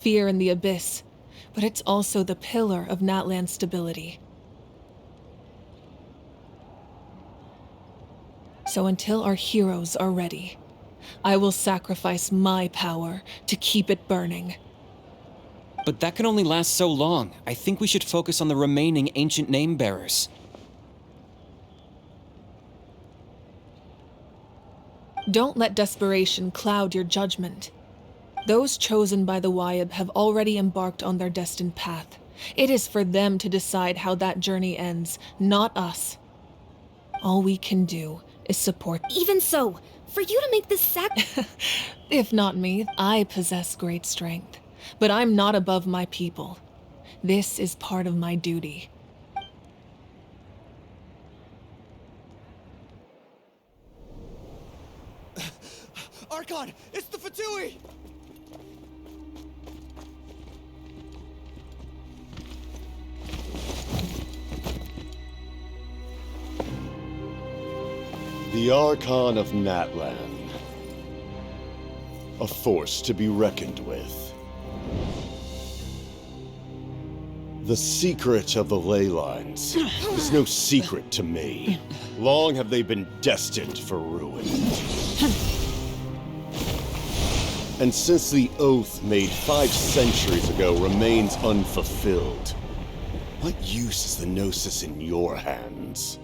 fear in the abyss, but it's also the pillar of Natlan's stability. So until our heroes are ready, I will sacrifice my power to keep it burning. But that can only last so long. I think we should focus on the remaining ancient name-bearers. Don't let desperation cloud your judgment. Those chosen by the Wyeb have already embarked on their destined path. It is for them to decide how that journey ends, not us. All we can do is support. Even so, for you to make this If not me, I possess great strength. But I'm not above my people. This is part of my duty. Archon! It's the Fatui! The Archon of Natlan. A force to be reckoned with. The secret of the ley lines is no secret to me. Long have they been destined for ruin. And since the oath made 5 centuries ago remains unfulfilled, what use is the Gnosis in your hands?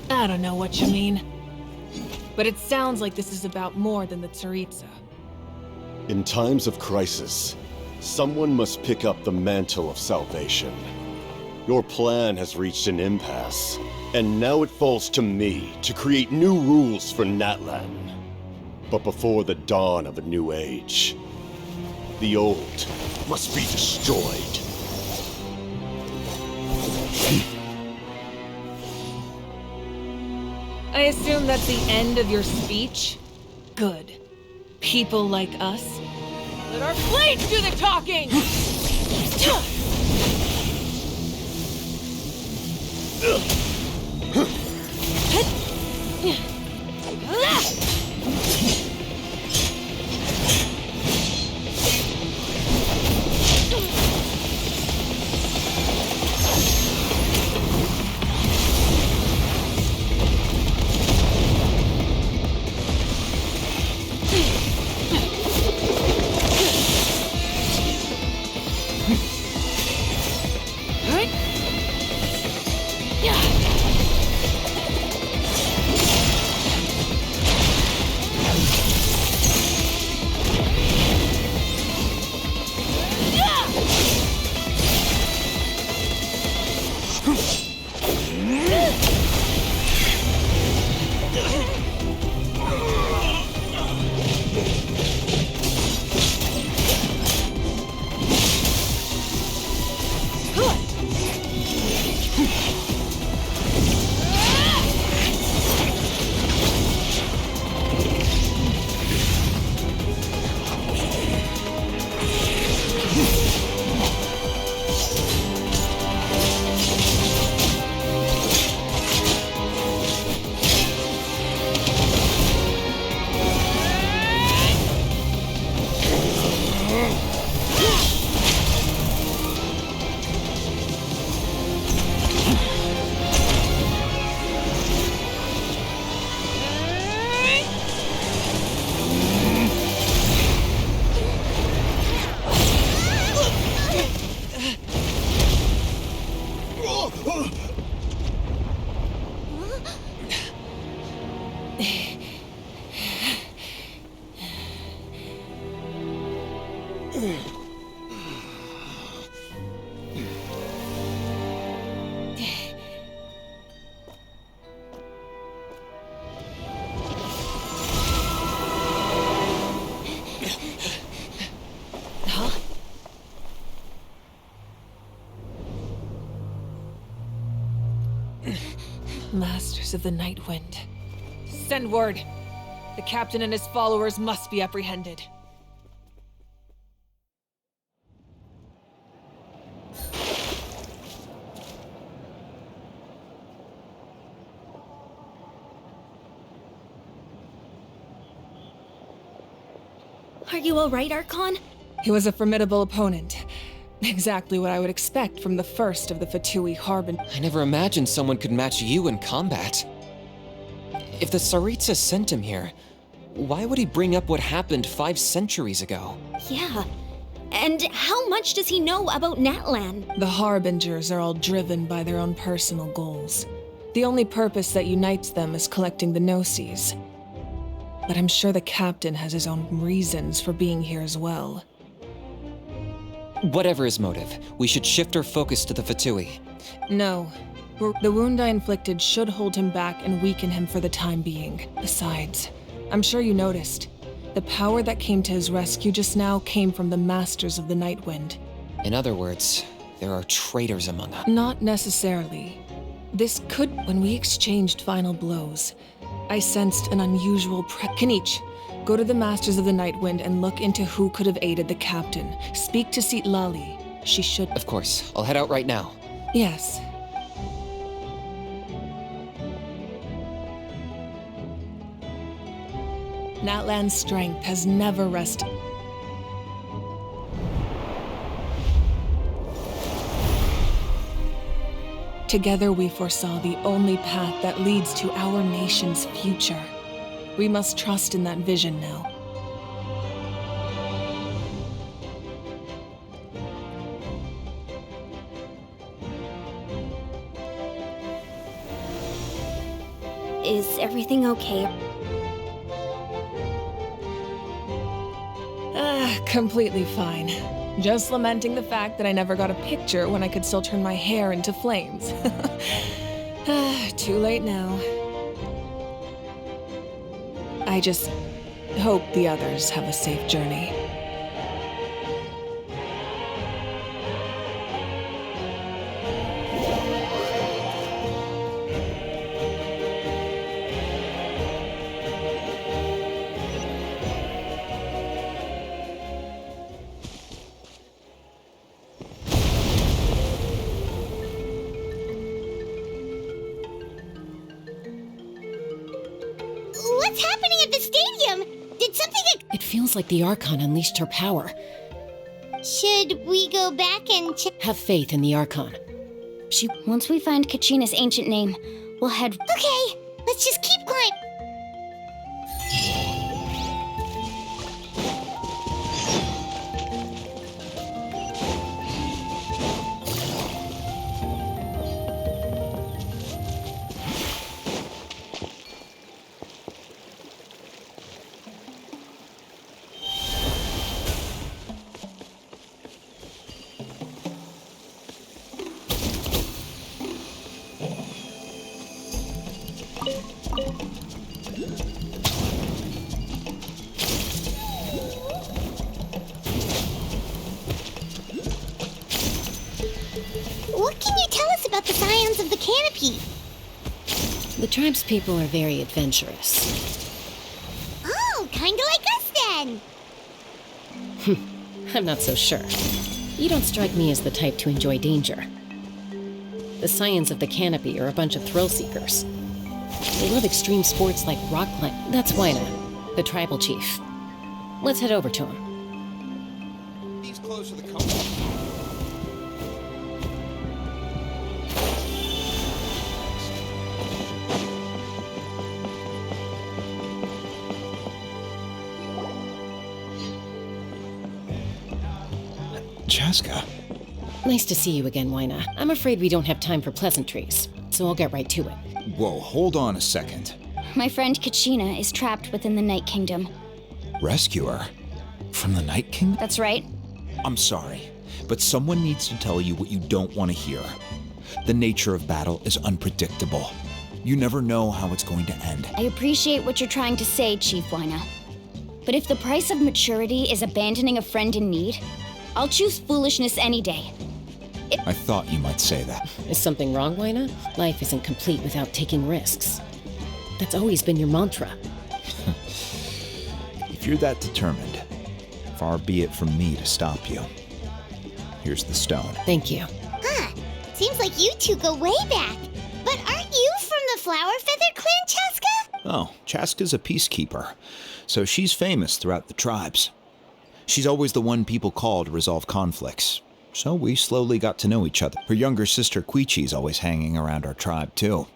I don't know what you mean. But it sounds like this is about more than the Tsaritsa. In times of crisis, someone must pick up the mantle of salvation. Your plan has reached an impasse, and now it falls to me to create new rules for Natlan. But before the dawn of a new age, the old must be destroyed. I assume that's the end of your speech? Good. People like us. Let our blades do the talking! Masters of the Night Wind. Send word. The captain and his followers must be apprehended. Are you alright, Archon? He was a formidable opponent. Exactly what I would expect from the first of the Fatui Harbin. I never imagined someone could match you in combat. If the Tsaritsa sent him here, why would he bring up what happened 5 centuries ago? Yeah. And how much does he know about Natlan? The Harbingers are all driven by their own personal goals. The only purpose that unites them is collecting the Gnosis. But I'm sure the captain has his own reasons for being here as well. Whatever his motive, we should shift our focus to the Fatui. No. The wound I inflicted should hold him back and weaken him for the time being. Besides, I'm sure you noticed. The power that came to his rescue just now came from the Masters of the Nightwind. In other words, there are traitors among us. Not necessarily. When we exchanged final blows, I sensed an unusual Kanich, go to the Masters of the Nightwind and look into who could have aided the captain. Speak to Lali. She should— Of course. I'll head out right now. Yes. Natlan's strength has never rested. Together we foresaw the only path that leads to our nation's future. We must trust in that vision now. Is everything okay? Completely fine. Just lamenting the fact that I never got a picture when I could still turn my hair into flames. Too late now. I just hope the others have a safe journey. What's happening at the stadium? Did something— It feels like the Archon unleashed her power. Should we go back and check? Have faith in the Archon. Once we find Kachina's ancient name, we'll head— Okay, let's just keep climbing. What can you tell us about the scions of the canopy? The tribe's people are very adventurous. Oh, kinda like us then. I'm not so sure. You don't strike me as the type to enjoy danger. The scions of the canopy are a bunch of thrill seekers. They love extreme sports like rock climbing. That's Wyna, the tribal chief. Let's head over to him. These clothes are the company. Chaska. Nice to see you again, Wyna. I'm afraid we don't have time for pleasantries, so I'll get right to it. Whoa, hold on a second. My friend Kachina is trapped within the Night Kingdom. Rescuer? From the Night King? That's right. I'm sorry, but someone needs to tell you what you don't want to hear. The nature of battle is unpredictable. You never know how it's going to end. I appreciate what you're trying to say, Chief Wyna. But if the price of maturity is abandoning a friend in need, I'll choose foolishness any day. I thought you might say that. Is something wrong, Wyna? Life isn't complete without taking risks. That's always been your mantra. If you're that determined, far be it from me to stop you. Here's the stone. Thank you. Huh. Seems like you two go way back. But aren't you from the Flower Feather Clan, Chaska? Oh, Chaska's a peacekeeper, so she's famous throughout the tribes. She's always the one people call to resolve conflicts. So we slowly got to know each other. Her younger sister Quichi's always hanging around our tribe, too.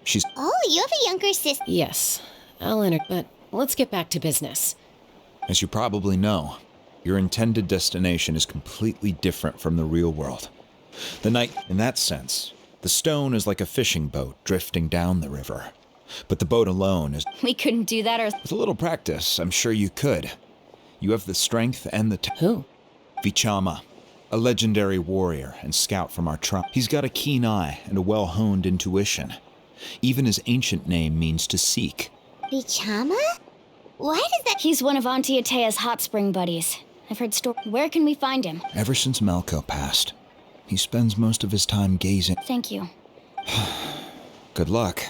She's... Oh, you have a younger sister. Yes, I'll enter, but let's get back to business. As you probably know, your intended destination is completely different from the real world. The night, in that sense, the stone is like a fishing boat drifting down the river. But the boat alone is... We couldn't do that or... With a little practice, I'm sure you could. You have the strength and the... Who? Vichama, a legendary warrior and scout from our tribe. He's got a keen eye and a well-honed intuition. Even his ancient name means to seek. Bichama? Why does that... He's one of Auntie Atea's hot spring buddies. I've heard Where can we find him? Ever since Malco passed, he spends most of his time gazing. Thank you. Good luck.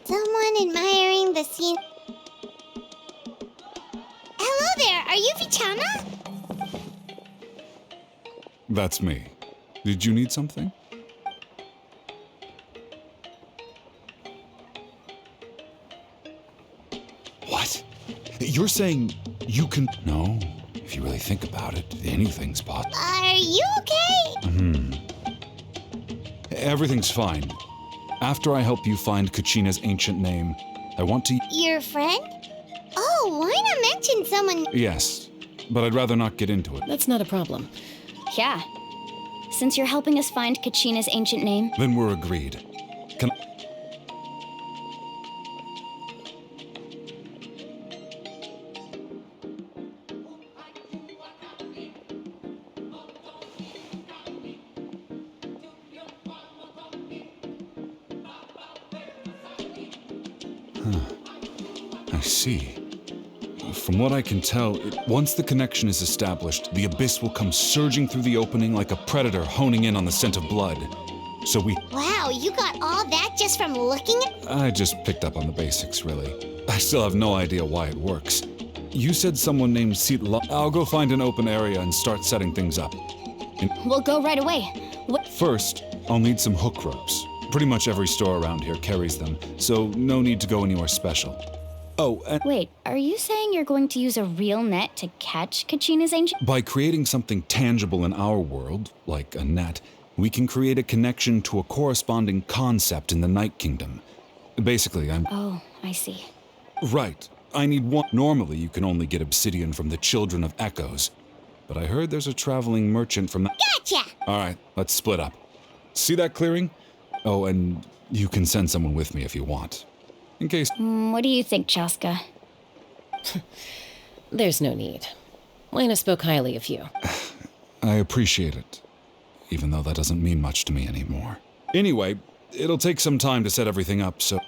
Someone admiring the scene. Hello there, are you Vichama? That's me. Did you need something? What? You're saying you can... No, if you really think about it, anything's possible. Are you okay? Everything's fine. After I help you find Kachina's ancient name, I want to... Your friend? Oh, why not mention someone? Yes, but I'd rather not get into it. That's not a problem. Yeah. Since you're helping us find Kachina's ancient name, Then we're agreed. Can... I see. From what I can tell, once the connection is established, the abyss will come surging through the opening like a predator honing in on the scent of blood. So we... Wow, you got all that just from looking at... I just picked up on the basics, really. I still have no idea why it works. You said someone named Sitla. I'll go find an open area and start setting things up. we'll go right away. First, I'll need some hook ropes. Pretty much every store around here carries them, so no need to go anywhere special. Oh, and Wait, are you saying you're going to use a real net to catch Kachina's ancient... by creating something tangible in our world, like a net, we can create a connection to a corresponding concept in the Night Kingdom. Basically, Oh, I see. Right. I need one. Normally, you can only get obsidian from the Children of Echoes. But I heard there's a traveling merchant from... Gotcha! Alright, let's split up. See that clearing? Oh, and you can send someone with me if you want. In case... What do you think, Chaska? There's no need. Lena spoke highly of you. I appreciate it. Even though that doesn't mean much to me anymore. Anyway, it'll take some time to set everything up, so...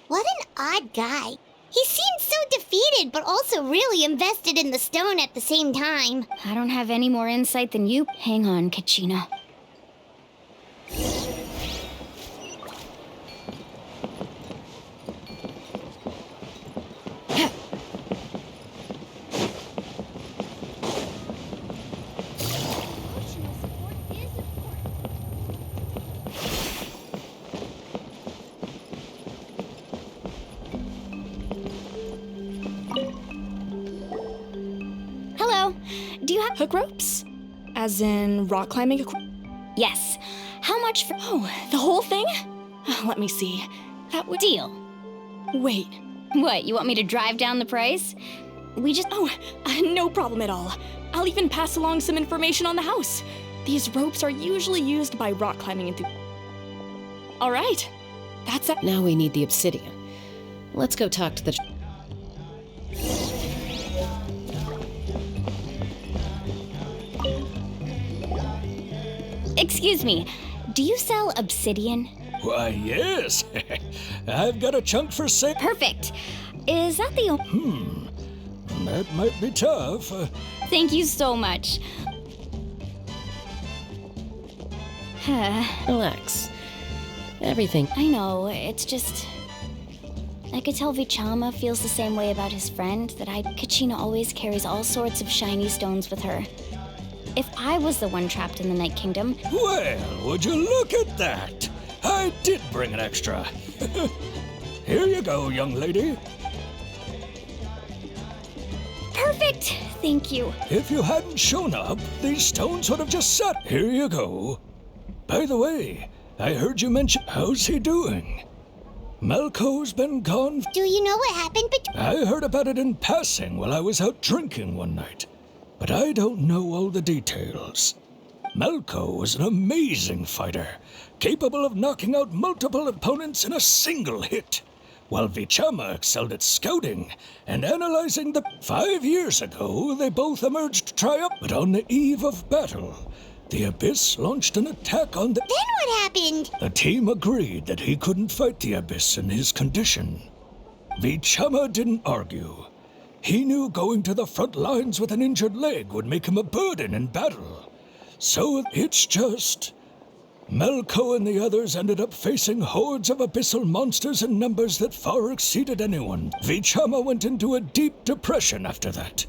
What an odd guy. He seemed so defeated, but also really invested in the stone at the same time. I don't have any more insight than you. Hang on, Kachina. Hello. Do you have... Hook ropes? As in rock climbing equipment? Yes. How much for... Oh, the whole thing? Let me see. That would... Deal. Wait. What, you want me to drive down the price? We just... Oh, no problem at all. I'll even pass along some information on the house. These ropes are usually used by rock climbing enthusiasts. All right. That's it. Now we need the obsidian. Let's go talk to the... Excuse me. Do you sell obsidian? Why, yes. I've got a chunk for sale. Perfect. Is that the only... That might be tough. Thank you so much. Relax. Everything. I know, it's just... I could tell Vichama feels the same way about his friend, that Kachina always carries all sorts of shiny stones with her. If I was the one trapped in the Night Kingdom... Well, would you look at that? I did bring an extra. Here you go, young lady. Perfect! Thank you. If you hadn't shown up, these stones would have just sat. Here you go. By the way, I heard you mention... How's he doing? Malco's been gone. Do you know what happened I heard about it in passing while I was out drinking one night, but I don't know all the details. Malco was an amazing fighter, capable of knocking out multiple opponents in a single hit, while Vichama excelled at scouting and analyzing the... 5 years ago, they both emerged triumphant, but on the eve of battle, the Abyss launched an attack on the... Then what happened? The team agreed that he couldn't fight the Abyss in his condition. Vichama didn't argue. He knew going to the front lines with an injured leg would make him a burden in battle. So it's just... Malco and the others ended up facing hordes of abyssal monsters in numbers that far exceeded anyone. Vichama went into a deep depression after that.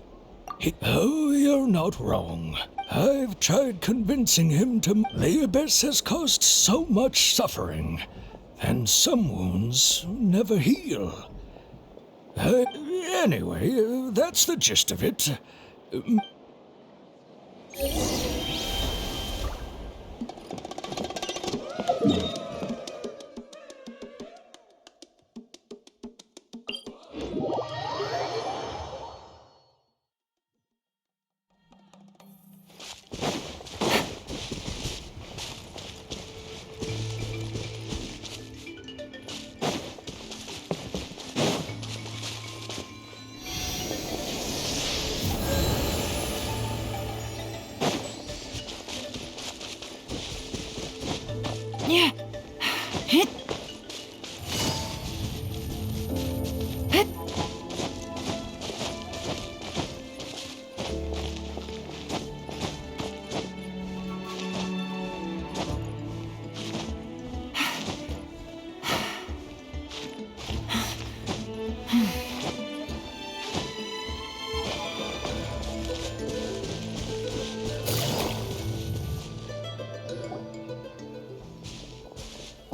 Oh, you're not wrong. I've tried convincing him to... The Abyss has caused so much suffering, and some wounds never heal. Anyway, that's the gist of it. Yeah. Hit. Hit.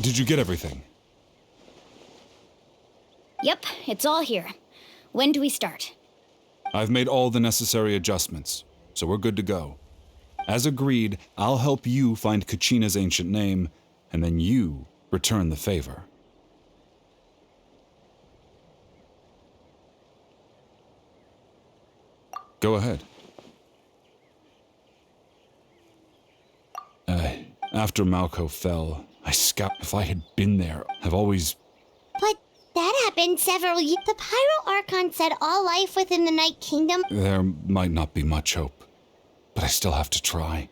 Did you get everything? Yep, it's all here. When do we start? I've made all the necessary adjustments, so we're good to go. As agreed, I'll help you find Kachina's ancient name, and then you return the favor. Go ahead. After Malco fell, I scouted. If I had been there, I've always... But that happened several years... The Pyro Archon said all life within the Night Kingdom... There might not be much hope, but I still have to try.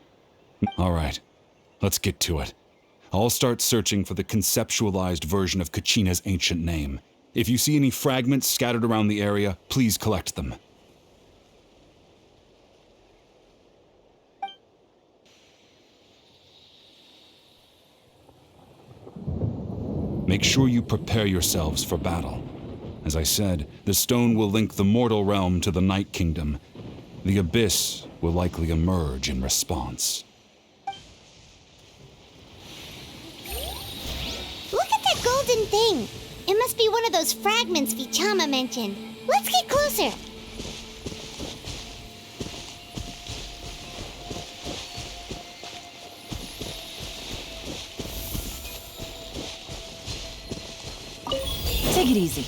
All right, let's get to it. I'll start searching for the conceptualized version of Kachina's ancient name. If you see any fragments scattered around the area, please collect them. Make sure you prepare yourselves for battle. As I said, the stone will link the mortal realm to the Night Kingdom. The Abyss will likely emerge in response. Look at that golden thing! It must be one of those fragments Vichama mentioned. Let's get closer! Take it easy.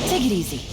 Take it easy.